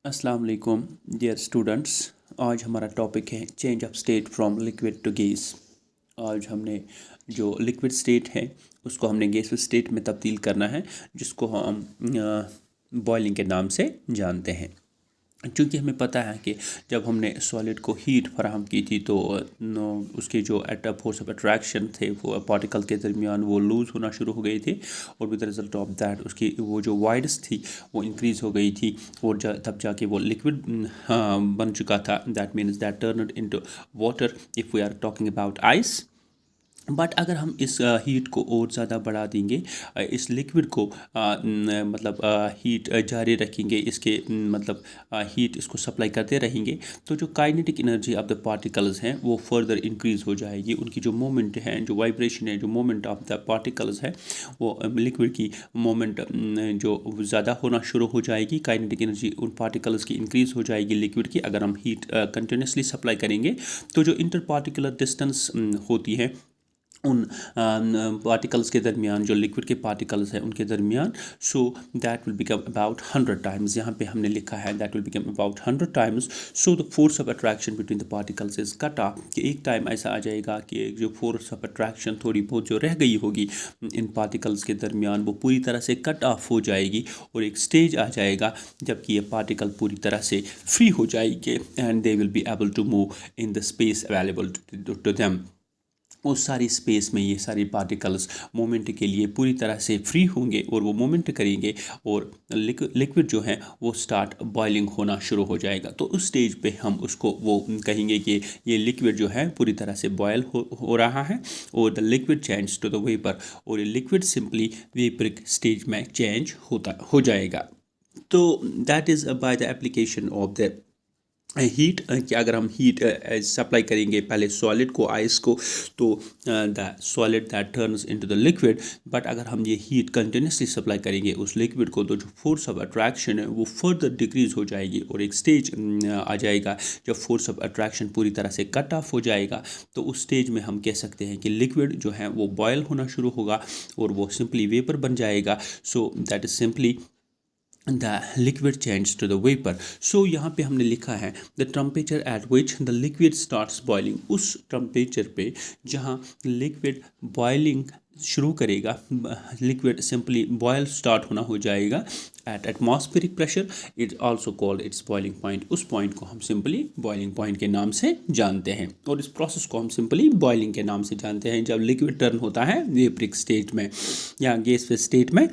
अस्सलाम वालेकुम dear students. आज हमारा टॉपिक है change of state from liquid to gas. आज हमने जो लिक्विड स्टेट है उसको हमने गैस स्टेट में तब्दील करना है, जिसको हम बॉइलिंग के नाम से जानते हैं। क्योंकि हमें पता है कि जब हमने सॉलिड को हीट फराहम की थी तो उसके जो फोर्स ऑफ अट्रैक्शन थे वो पार्टिकल के दरमियान वो लूज़ होना शुरू हो गए थे, और विद रिजल्ट ऑफ दैट उसकी वो जो वाइड्स थी वो इंक्रीज़ हो गई थी, और तब जाके वो लिक्विड बन चुका था। That means that turned into water if we are talking about ice. But अगर हम इस हीट को और ज़्यादा बढ़ा देंगे, इस लिक्विड को मतलब हीट जारी रखेंगे, इसके मतलब हीट इसको सप्लाई करते रहेंगे, तो जो kinetic energy of the particles हैं वो फर्दर इंक्रीज़ हो जाएगी। उनकी जो मोमेंट है, जो वाइब्रेशन है, जो मोमेंट ऑफ द पार्टिकल्स है, वो लिक्विड की मोमेंट जो ज़्यादा होना शुरू हो जाएगी। काइनेटिक एनर्जी उन पार्टिकल्स की इंक्रीज़ हो जाएगी लिक्विड की, अगर हम हीट कंटिन्यूसली सप्लाई करेंगे। तो जो इंटर पार्टिकुलर डिस्टेंस होती है उन पार्टिकल्स के दरमियान, जो लिक्विड के पार्टिकल्स हैं उनके दरमियान, so that will become about 100 times. यहाँ पे हमने लिखा है that will become about 100 times. So the force of attraction between the particles is cut off. कि एक टाइम ऐसा आ जाएगा कि जो फोर्स ऑफ अट्रैक्शन थोड़ी बहुत जो रह गई होगी इन पार्टिकल्स के दरमियान वो पूरी तरह से कट ऑफ हो जाएगी, और एक स्टेज आ जाएगा जबकि ये पार्टिकल पूरी तरह से फ्री हो जाएंगे and they will be able to move in the space available to them. उस सारी स्पेस में ये सारी पार्टिकल्स मोमेंट के लिए पूरी तरह से फ्री होंगे और वो मोमेंट करेंगे, और लिक्विड जो है वो स्टार्ट बॉइलिंग होना शुरू हो जाएगा। तो उस स्टेज पे हम उसको वो कहेंगे कि ये लिक्विड जो है पूरी तरह से बॉयल हो रहा है, और the liquid change to the vapour, और ये लिक्विड सिंपली वेपरिक स्टेज में चेंज हो जाएगा। तो that is by the application of the heat. कि अगर हम हीट सप्लाई करेंगे पहले सॉलिड को, आइस को, तो the solid that turns into the liquid. But अगर हम ये हीट कंटिन्यूसली सप्लाई करेंगे उस लिक्विड को, तो जो फोर्स ऑफ अट्रैक्शन है वो फर्दर डिक्रीज हो जाएगी, और एक स्टेज आ जाएगा जब फोर्स ऑफ अट्रैक्शन पूरी तरह से कट ऑफ हो जाएगा। तो उस स्टेज में हम कह सकते हैं कि लिक्विड जो है वो बॉयल होना शुरू होगा और वो सिंपली वेपर बन जाएगा। So that is simply the liquid change to the vapour. So यहाँ पे हमने लिखा है the temperature at which the liquid starts boiling. उस टेम्परेचर पे जहाँ लिक्विड बॉइलिंग शुरू करेगा, लिक्विड सिंपली बॉयल स्टार्ट होना हो जाएगा at atmospheric pressure, it also called its boiling point. उस पॉइंट को हम सिंपली बॉइलिंग पॉइंट के नाम से जानते हैं, और इस प्रोसेस को हम सिंपली बॉइलिंग के नाम से जानते हैं। जब लिक्विड टर्न होता है वेपरिक स्टेट में या गैसियस स्टेट में,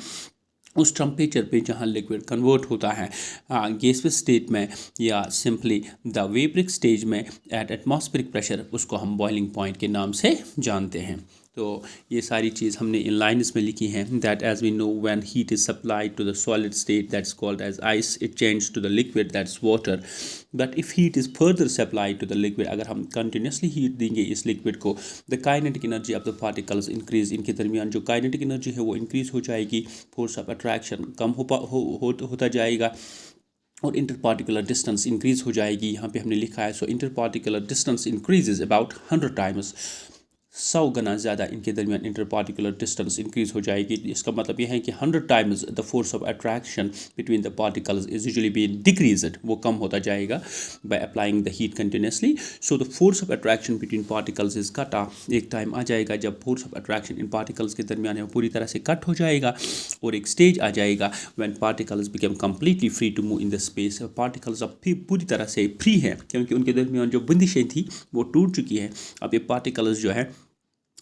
उस टेम्परेचर पे जहाँ लिक्विड कन्वर्ट होता है गैसियस स्टेट में या सिंपली द वेपरिक स्टेज में एट एटमॉस्फेरिक प्रेशर, उसको हम बॉइलिंग पॉइंट के नाम से जानते हैं। तो ये सारी चीज़ हमने इन लाइन्स में लिखी हैं। That as we know when heat is supplied to the solid state that's called as ice, it change to the liquid that's water. But if heat is further supplied to the liquid, अगर हम continuously heat देंगे इस liquid को, the kinetic energy of the particles increase. इनके दरमियान जो kinetic energy है वो इंक्रीज हो जाएगी, फोर्स ऑफ अट्रैक्शन कम होता जाएगा, और इंटर पार्टिकुलर डिस्टेंस इंक्रीज हो जाएगी। यहाँ पे हमने लिखा है so interparticular distance increases about 100 times. 100 गुना ज़्यादा इनके दरमियान इंटर पार्टिकुलर डिस्टेंस इंक्रीज हो जाएगी। इसका मतलब यह है कि 100 times the force of attraction between the particles is usually being decreased, वो कम होता जाएगा by applying the heat continuously. So the force of attraction between particles is cut off. एक टाइम आ जाएगा जब force of attraction in particles के दरमियान है वो पूरी तरह से कट हो जाएगा, और एक स्टेज आ जाएगा when particles become completely free to move in the space. Particles अब पूरी तरह से फ्री हैं, क्योंकि उनके दरमियान जो बंदिशें थी वो टूट चुकी हैं। अब ये पार्टिकल्स जो है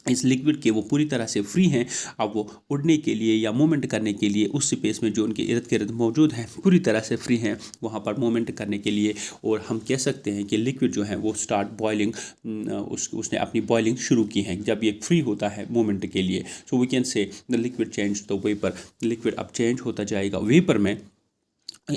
इस लिक्विड के वो पूरी तरह से फ्री हैं। अब वो उड़ने के लिए या मूवमेंट करने के लिए उस स्पेस में जो उनके इर्द गिर्द मौजूद हैं पूरी तरह से फ्री हैं वहाँ पर मूवमेंट करने के लिए। और हम कह सकते हैं कि लिक्विड जो है वो स्टार्ट बॉइलिंग, उसने अपनी बॉइलिंग शुरू की है जब ये फ्री होता है मूवमेंट के लिए। So we can say the liquid change the vapour. Liquid अब चेंज होता जाएगा वेपर में।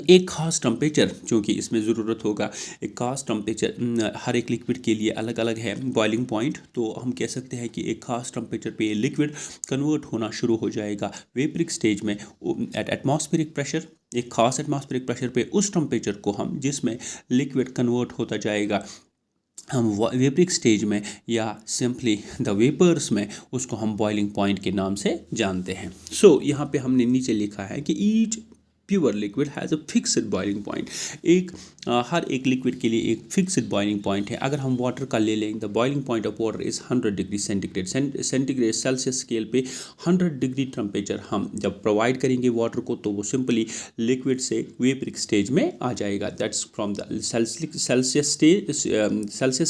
एक ख़ास टम्परेचर चूँकि इसमें ज़रूरत होगा, एक ख़ास टम्परेचर हर एक लिक्विड के लिए अलग अलग है बॉइलिंग पॉइंट। तो हम कह सकते हैं कि एक ख़ास टम्परेचर पे लिक्विड कन्वर्ट होना शुरू हो जाएगा वेपरिक स्टेज में एट एटमॉस्फेरिक प्रेशर। एक ख़ास एटमॉस्फेरिक प्रेशर पे उस टम्परेचर को हम जिसमें लिक्विड कन्वर्ट होता जाएगा हम वेपरिक स्टेज में या सिंपली द वेपर्स में, उसको हम बॉइलिंग पॉइंट के नाम से जानते हैं। सो यहाँ पे हमने नीचे लिखा है कि each pure liquid has a fixed boiling point. हर एक लिक्विड के लिए एक फिक्स्ड बॉइलिंग पॉइंट है। अगर हम वाटर का ले लें, the boiling point of water is 100 degree centigrade. Centigrade Celsius scale पे 100 डिग्री टेम्परेचर हम जब प्रोवाइड करेंगे वाटर को, तो वो सिंपली लिक्विड से वेपरिक स्टेज में आ जाएगा। That's from the Celsius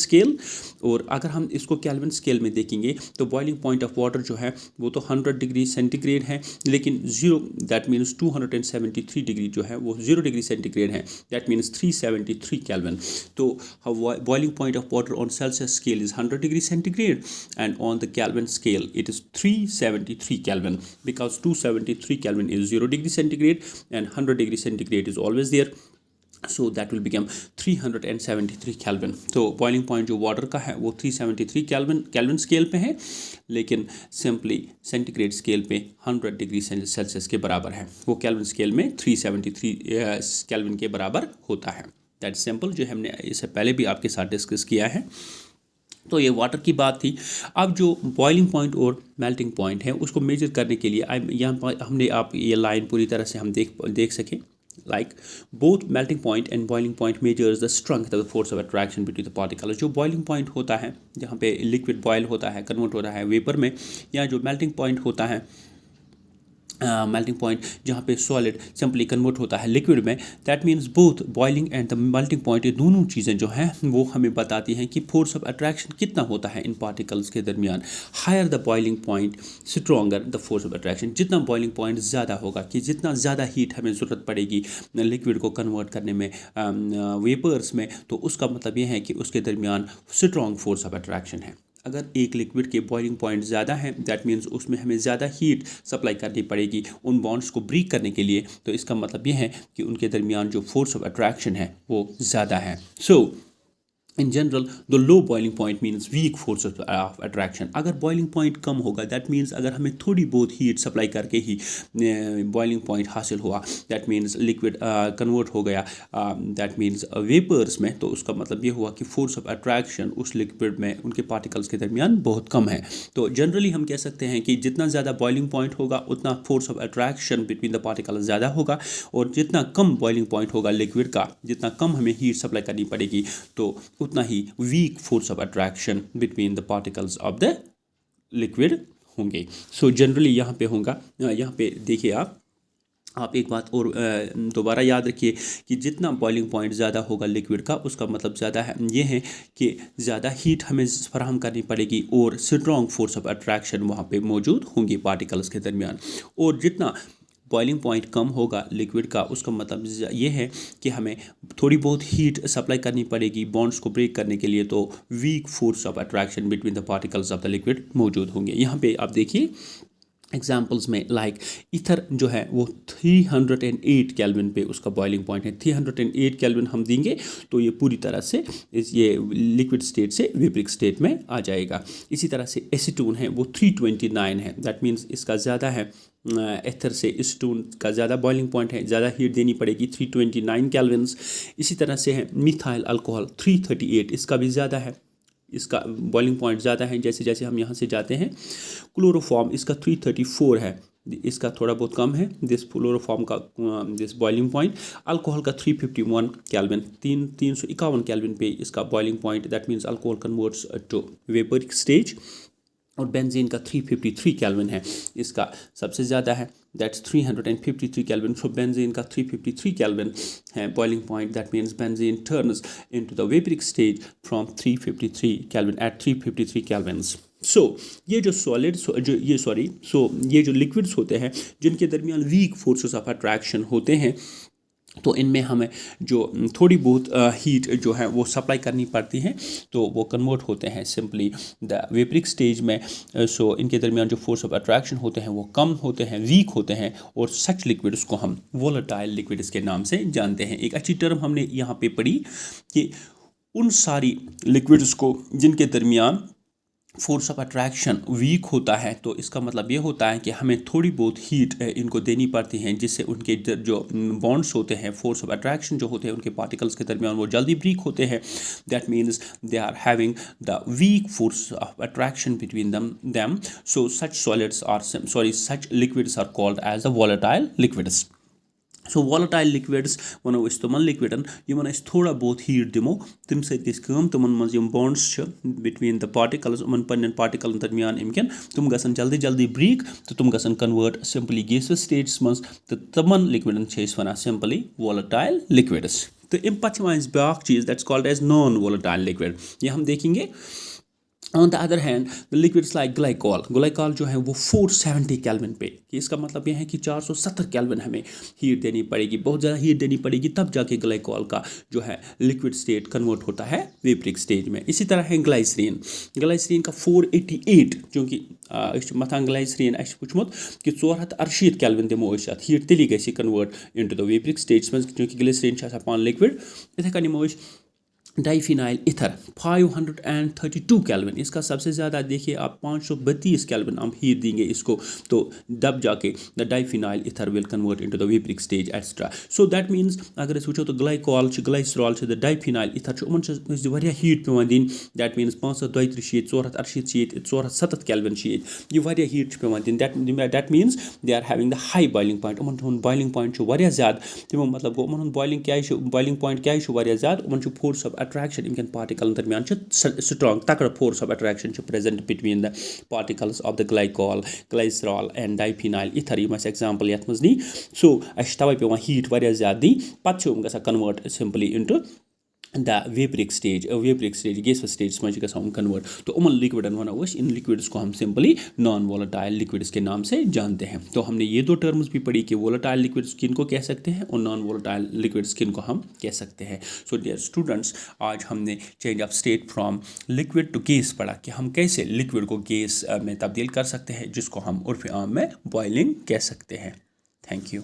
scale. और अगर हम इसको केल्विन स्केल में देखेंगे तो बॉइलिंग पॉइंट ऑफ वाटर जो है वो तो 100 डिग्री सेंटीग्रेड है, लेकिन 0 दैट मीन्स 273 डिग्री जो है वो 0 डिग्री सेंटीग्रेड है, दैट मीन्स 373 केल्विन। तो boiling point of water on Celsius scale is 100 degree centigrade and on the kelvin scale it is 373 kelvin, because 273 kelvin is 0 degree centigrade and 100 degree centigrade is always there, so that will become 373 kelvin. तो boiling point जो water का है वो 373 kelvin scale पे है, लेकिन simply centigrade scale पे 100 degree Celsius के बराबर है। वो केल्विन स्केल में 373 केल्विन के बराबर होता है। दैट्स सिंपल, जो हमने इससे पहले भी आपके साथ डिस्कस किया है। तो ये वाटर की बात थी। अब जो बॉइलिंग पॉइंट और मेल्टिंग पॉइंट है उसको मेजर करने के लिए यहाँ पर हमने आप ये लाइन पूरी तरह से हम देख सकें, like both melting point and boiling point measures the strength of the force of attraction between the particles। जो boiling point होता है जहाँ पे liquid boil होता है, कन्वर्ट होता है वेपर में, या जो melting point होता है मेल्टिंग पॉइंट जहाँ पे सॉलिड सिंपली कन्वर्ट होता है लिक्विड में, that means both boiling and the melting point, ये दोनों चीज़ें जो हैं वो हमें बताती हैं कि फोर्स ऑफ अट्रैक्शन कितना होता है इन पार्टिकल्स के दरमियान। Higher the boiling point stronger the force of attraction. जितना बॉइलिंग पॉइंट ज़्यादा होगा, कि जितना ज़्यादा हीट हमें ज़रूरत पड़ेगी लिक्विड को कन्वर्ट करने में वेपर्स में, तो उसका मतलब ये है कि उसके दरमियान स्ट्रॉन्ग फोर्स ऑफ अट्रैक्शन है। अगर एक लिक्विड के बॉइलिंग पॉइंट ज़्यादा है, दैट मीन्स उसमें हमें ज़्यादा हीट सप्लाई करनी पड़ेगी उन बॉन्ड्स को ब्रेक करने के लिए, तो इसका मतलब ये है कि उनके दरमियान जो फोर्स ऑफ अट्रैक्शन है वो ज़्यादा है। So in general the low boiling point means weak force of attraction. अगर बॉइलिंग पॉइंट कम होगा, दैट मीन्स अगर हमें थोड़ी बहुत हीट सप्लाई करके ही बॉइलिंग पॉइंट हासिल हुआ, दैट मीन्स लिक्विड कन्वर्ट हो गया दैट मीन्स वेपर्स में, तो उसका मतलब ये हुआ कि फोर्स ऑफ अट्रैक्शन उस लिक्विड में उनके पार्टिकल्स के दरमियान बहुत कम है। तो जनरली हम कह सकते हैं कि जितना ज़्यादा बॉइलिंग पॉइंट होगा उतना force of attraction between the particles ज़्यादा होगा, और जितना कम बॉइलिंग पॉइंट होगा लिक्विड का, जितना कम हमें हीट सप्लाई करनी पड़ेगी, तो उतना ही weak force of attraction between the particles of the liquid होंगे। सो जनरली यहाँ पे होगा, यहाँ पे देखिए आप एक बात और दोबारा याद रखिए कि जितना बॉइलिंग पॉइंट ज़्यादा होगा लिक्विड का, उसका मतलब ज़्यादा है ये है कि ज़्यादा हीट हमें फराहम करनी पड़ेगी और स्ट्रॉन्ग फोर्स ऑफ अट्रैक्शन वहाँ पे मौजूद होंगी पार्टिकल्स के दरमियान। और जितना बॉइलिंग पॉइंट कम होगा लिक्विड का, उसका मतलब ये है कि हमें थोड़ी बहुत हीट सप्लाई करनी पड़ेगी बॉन्ड्स को ब्रेक करने के लिए, तो week force of attraction between the particles of the liquid मौजूद होंगे। यहाँ पे आप देखिए एग्जाम्पल्स में, लाइक ईथर जो है वो 308 केल्विन पे उसका बॉइलिंग पॉइंट है। 308 केल्विन हम देंगे तो ये पूरी तरह से ये लिक्विड स्टेट से वेपरिक स्टेट में आ जाएगा। इसी तरह से एसीटोन है वो 329 है, दैट मीन्स इसका ज़्यादा है, एथर से एसीटोन का ज़्यादा बॉइलिंग पॉइंट है, ज़्यादा हीट देनी पड़ेगी 329 केल्विन्स। इसी तरह से है मिथाइल अल्कोहल 338, इसका भी ज़्यादा है, इसका बॉइलिंग पॉइंट ज़्यादा है। जैसे जैसे हम यहाँ से जाते हैं, क्लोरोफॉर्म इसका 334 है, इसका थोड़ा बहुत कम है दिस क्लोरोफॉर्म का दिस बॉइलिंग पॉइंट। अल्कोहल का 351 केल्विन, 351 केल्विन पे इसका boiling point, that means alcohol converts to vaporic stage. और बेंजीन का 353 केल्विन है, इसका सबसे ज़्यादा है, दैट्स 353 केल्विन। सो बेंजीन का 353 केल्विन है boiling point, that means benzene turns into the vaporic stage from 353 kelvin at 353 kelvins. So ये जो ये जो लिक्विड्स होते हैं जिनके दरमियान वीक फोर्सेस ऑफ अट्रैक्शन होते हैं, तो इनमें हमें जो थोड़ी बहुत हीट जो है वो सप्लाई करनी पड़ती है, तो वो कन्वर्ट होते हैं सिंपली द वेपरिक स्टेज में। सो इनके दरमियान जो फोर्स ऑफ अट्रैक्शन होते हैं वो कम होते हैं, वीक होते हैं, और सच लिक्विड्स को हम वोलेटाइल लिक्विड्स के नाम से जानते हैं। एक अच्छी टर्म हमने यहाँ पे पढ़ी कि उन सारी लिक्विड्स को जिनके दरमियान फोर्स ऑफ अट्रैक्शन वीक होता है, तो इसका मतलब ये होता है कि हमें थोड़ी बहुत हीट इनको देनी पड़ती है, जिससे उनके जो बॉन्ड्स होते हैं, फोर्स ऑफ अट्रैक्शन जो होते हैं उनके पार्टिकल्स के दरमियान, वो जल्दी ब्रेक होते हैं। That means they are having the weak force of attraction between them। So such liquids are called as the volatile liquids. So volatile liquids वनो अस तमन लिक्विडन यमन अस थोड़ा बहुत हीट दिमो तम सत कम तमन मज यम बॉन्ड्स बिटवीन द पार्टिकल्स उमन पन्न पार्टिकलन दरमियान अमकन तुम गसन जल्दी जल्दी ब्रेक तो तुम गसन कन्वर्ट सिंपली गैसियस स्टेट्स मज तो तमन लिक्विडन वन सिंपली वॉलेटाइल लिक्विड्स। तो अम पे ब्याक चीज़ that's called as non volatile liquid. ये हम देखेंगे। On the other hand the liquids like glycol, glycol जो है वो 470 केल्विन पे, इसका मतलब यह है कि 470 केल्विन हमें हीट देनी पड़ेगी, बहुत ज़्यादा हीट देनी पड़ेगी, तब जाके ग्लाइकॉल का जो है लिक्विड स्टेट कन्वर्ट होता है वेपरिक स्टेज में। इसी तरह है ग्लाइसरीन, ग्लाइसरीन का 488 चूँकि मथान ग्लाइसरीन वुचमुत कि 480 केल्विन दिमो हीट तेली गई convert into the vaporic stage में, चूँकि ग्लाइसरीन पान लिक्विड। इथे कन निमो डाइफिनाइल इथर 532 केल्विन, इसका सबसे ज़्यादा देखिए आप 532 केल्विन हम हीट देंगे इसको, तो दब जाके the diphenyl ether will convert into the vaporic stage extra. So that means अगर अस वुचो तो glycol glycerol the diphenyl ether उमन वारिया हीट पेवान दिन, दैट मीन्स 532 480 470 केल्विन ये वारिया हीट पेवान दिन, that means they are having the high boiling point, उमन बॉइलिंग पॉइंट वारिया ज़्यादा, तमो मतलब गो उमन बॉइलिंग पॉइंट क्या वारिया ज़्यादा, उमन फोर्स ऑफ attraction इनकन पार्टिकल दरमियान स्ट्रॉन्ग तकड़ force of attraction present between the particles of the glycol glycerol and diphenyl ether यम एग्जांपल ये मज नी। सो अस तवे पेवान हीट वारिया ज़्यादा दी, पत्त गसा convert simply into the vaporic stage gaseous stage में गसान कन्वर्ट। तो उमन लिक्विडन वनो इन लिक्विड्स को हम सिंपली नॉन वॉलेटाइल लिक्विड्स के नाम से जानते हैं। तो हमने ये दो टर्म्स भी पढ़ी कि वॉलेटाइल लिक्विड्स किन को कह सकते हैं और नॉन वॉलेटाइल लिक्विड्स किन को हम कह सकते हैं। सो डियर स्टूडेंट्स, आज हमने change of state from liquid to gas पढ़ा कि हम कैसे लिक्विड को गैस में तब्दील कर सकते हैं, जिसको हम उर्फ आम में बॉइलिंग कह सकते हैं। Thank you.